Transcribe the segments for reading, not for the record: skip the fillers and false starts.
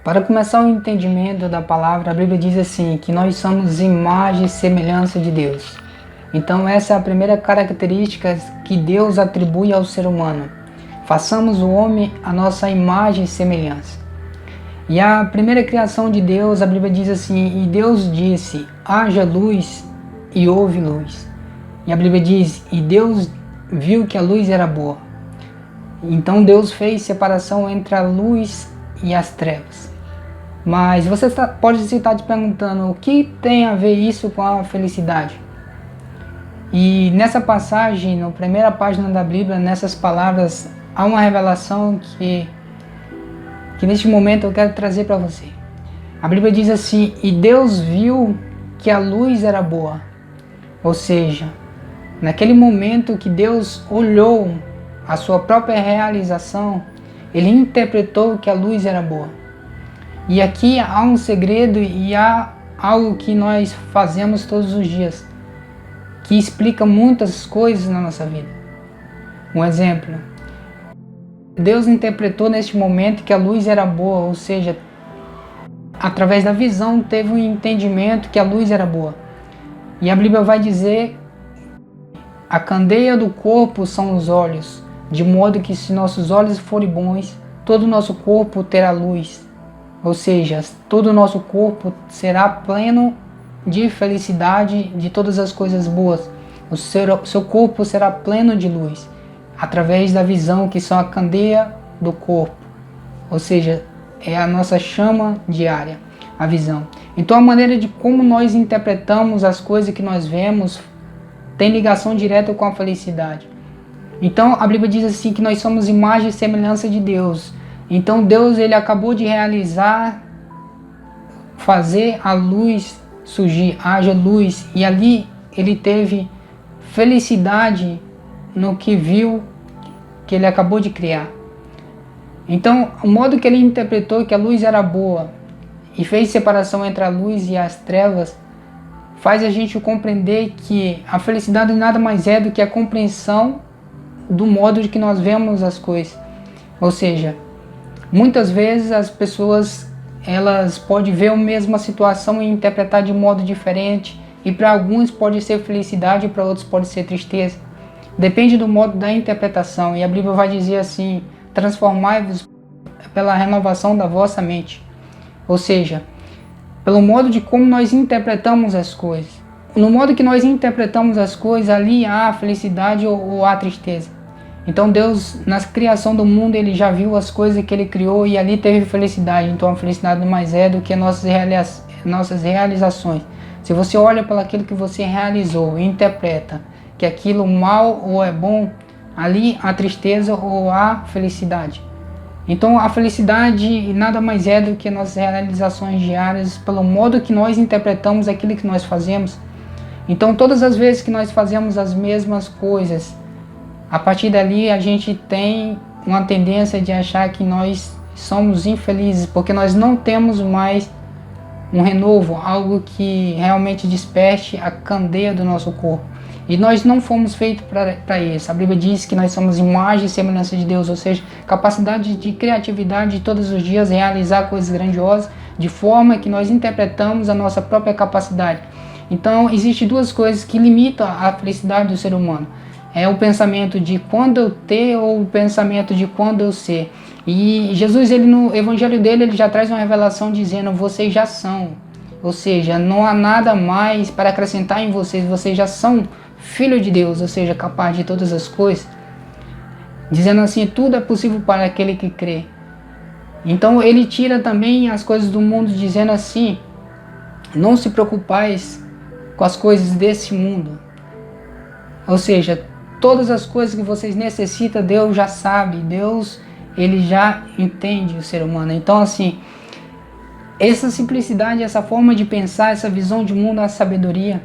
Para começar o entendimento da palavra, a Bíblia diz assim, que nós somos imagem e semelhança de Deus. Então essa é a primeira característica que Deus atribui ao ser humano. Façamos o homem a nossa imagem e semelhança. E a primeira criação de Deus, a Bíblia diz assim, e Deus disse, haja luz e houve luz. E a Bíblia diz, e Deus viu que a luz era boa. Então Deus fez separação entre a luz e as trevas. Mas você pode estar te perguntando, o que tem a ver isso com a felicidade? E nessa passagem, na primeira página da Bíblia, nessas palavras, há uma revelação que neste momento eu quero trazer para você. A Bíblia diz assim, e Deus viu que a luz era boa. Ou seja, naquele momento que Deus olhou a sua própria realização, Ele interpretou que a luz era boa. E aqui há um segredo e há algo que nós fazemos todos os dias, que explica muitas coisas na nossa vida. Um exemplo, Deus interpretou neste momento que a luz era boa, ou seja, através da visão teve um entendimento que a luz era boa. E a Bíblia vai dizer, a candeia do corpo são os olhos, de modo que se nossos olhos forem bons, todo o nosso corpo terá luz. Ou seja, todo o nosso corpo será pleno de felicidade, de todas as coisas boas. O seu corpo será pleno de luz, através da visão que são a candeia do corpo. Ou seja, é a nossa chama diária, a visão. Então a maneira de como nós interpretamos as coisas que nós vemos tem ligação direta com a felicidade. Então a Bíblia diz assim que nós somos imagem e semelhança de Deus. Então Deus ele acabou de realizar, fazer a luz surgir, haja luz, e ali ele teve felicidade no que viu que ele acabou de criar. Então o modo que ele interpretou que a luz era boa e fez separação entre a luz e as trevas faz a gente compreender que a felicidade nada mais é do que a compreensão do modo de que nós vemos as coisas. Ou seja, muitas vezes as pessoas elas podem ver a mesma situação e interpretar de modo diferente, e para alguns pode ser felicidade e para outros pode ser tristeza. Depende do modo da interpretação, e a Bíblia vai dizer assim, transformai-vos pela renovação da vossa mente. Ou seja, pelo modo de como nós interpretamos as coisas. No modo que nós interpretamos as coisas, ali há felicidade ou há tristeza. Então Deus, na criação do mundo, Ele já viu as coisas que Ele criou e ali teve felicidade. Então a felicidade não mais é do que nossas realizações. Se você olha para aquilo que você realizou e interpreta que aquilo mal ou é bom, ali há tristeza ou há felicidade. Então a felicidade nada mais é do que nossas realizações diárias, pelo modo que nós interpretamos aquilo que nós fazemos. Então todas as vezes que nós fazemos as mesmas coisas, a partir dali a gente tem uma tendência de achar que nós somos infelizes, porque nós não temos mais um renovo, algo que realmente desperte a candeia do nosso corpo. E nós não fomos feitos para isso. A Bíblia diz que nós somos imagem e semelhança de Deus, ou seja, capacidade de criatividade de todos os dias realizar coisas grandiosas, de forma que nós interpretamos a nossa própria capacidade. Então, existem duas coisas que limitam a felicidade do ser humano. É o pensamento de quando eu ter ou o pensamento de quando eu ser. E Jesus, ele no evangelho dele, ele já traz uma revelação dizendo, vocês já são. Ou seja, não há nada mais para acrescentar em vocês já são filho de Deus, ou seja, capaz de todas as coisas. Dizendo assim, tudo é possível para aquele que crê. Então ele tira também as coisas do mundo, dizendo assim, não se preocupais com as coisas desse mundo. Ou seja, todas as coisas que vocês necessitam, Deus já sabe, Deus ele já entende o ser humano. Então assim, essa simplicidade, essa forma de pensar, essa visão de mundo, a sabedoria.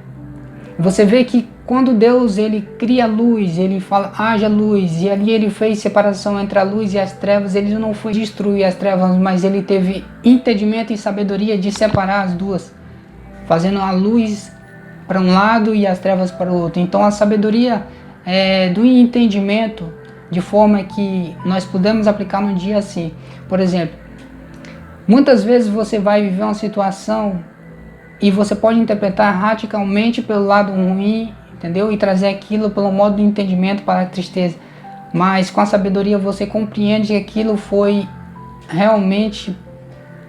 Você vê que quando Deus ele cria luz, ele fala, haja luz, e ali ele fez separação entre a luz e as trevas, ele não foi destruir as trevas, mas ele teve entendimento e sabedoria de separar as duas, fazendo a luz para um lado e as trevas para o outro. Então a sabedoria do entendimento, de forma que nós podemos aplicar no dia assim. Por exemplo, Muitas vezes você vai viver uma situação e você pode interpretar radicalmente pelo lado ruim, entendeu? E trazer aquilo pelo modo de entendimento para a tristeza. Mas com a sabedoria você compreende que aquilo foi realmente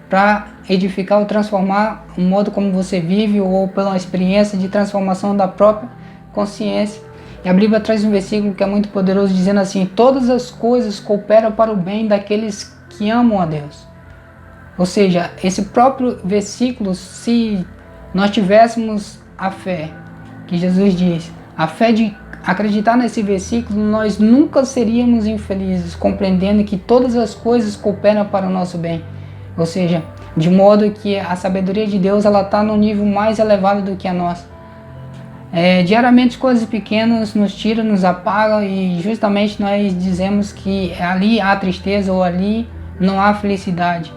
para edificar ou transformar o modo como você vive, ou pela experiência de transformação da própria consciência. E a Bíblia traz um versículo que é muito poderoso, dizendo assim: todas as coisas cooperam para o bem daqueles que amam a Deus. Ou seja, esse próprio versículo, se nós tivéssemos a fé que Jesus diz, a fé de acreditar nesse versículo, nós nunca seríamos infelizes, compreendendo que todas as coisas cooperam para o nosso bem. Ou seja, de modo que a sabedoria de Deus está no nível mais elevado do que a nossa. Diariamente coisas pequenas nos tiram, nos apagam, e justamente nós dizemos que ali há tristeza ou ali não há felicidade.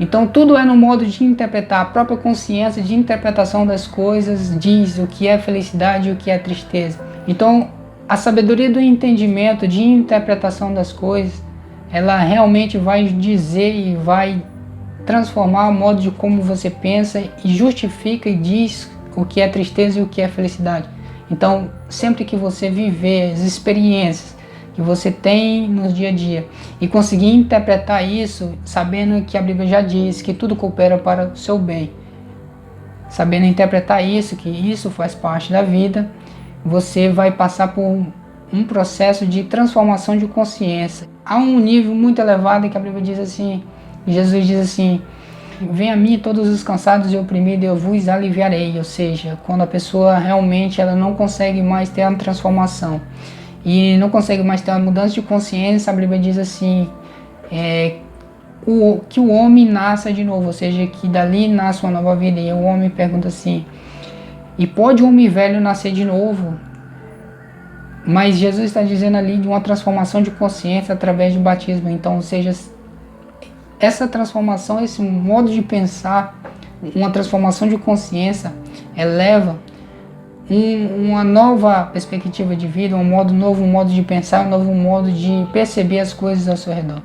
Então tudo é no modo de interpretar. A própria consciência de interpretação das coisas diz o que é felicidade e o que é tristeza. Então a sabedoria do entendimento, de interpretação das coisas, ela realmente vai dizer e vai transformar o modo de como você pensa, e justifica e diz o que é tristeza e o que é felicidade. Então sempre que você viver as experiências que você tem no dia a dia e conseguir interpretar isso, sabendo que a Bíblia já diz que tudo coopera para o seu bem, sabendo interpretar isso, que isso faz parte da vida, você vai passar por um processo de transformação de consciência. Há um nível muito elevado que a Bíblia diz assim, Jesus diz assim: venha a mim todos os cansados e oprimidos, eu vos aliviarei. Ou seja, quando a pessoa realmente ela não consegue mais ter uma transformação e não consegue mais ter uma mudança de consciência, a Bíblia diz assim, que o homem nasça de novo, ou seja, que dali nasce uma nova vida. E o homem pergunta assim: e pode o homem velho nascer de novo? Mas Jesus está dizendo ali de uma transformação de consciência através do batismo. Então, ou seja, essa transformação, esse modo de pensar, uma transformação de consciência, eleva uma nova perspectiva de vida, um modo novo, um modo de pensar, um novo modo de perceber as coisas ao seu redor.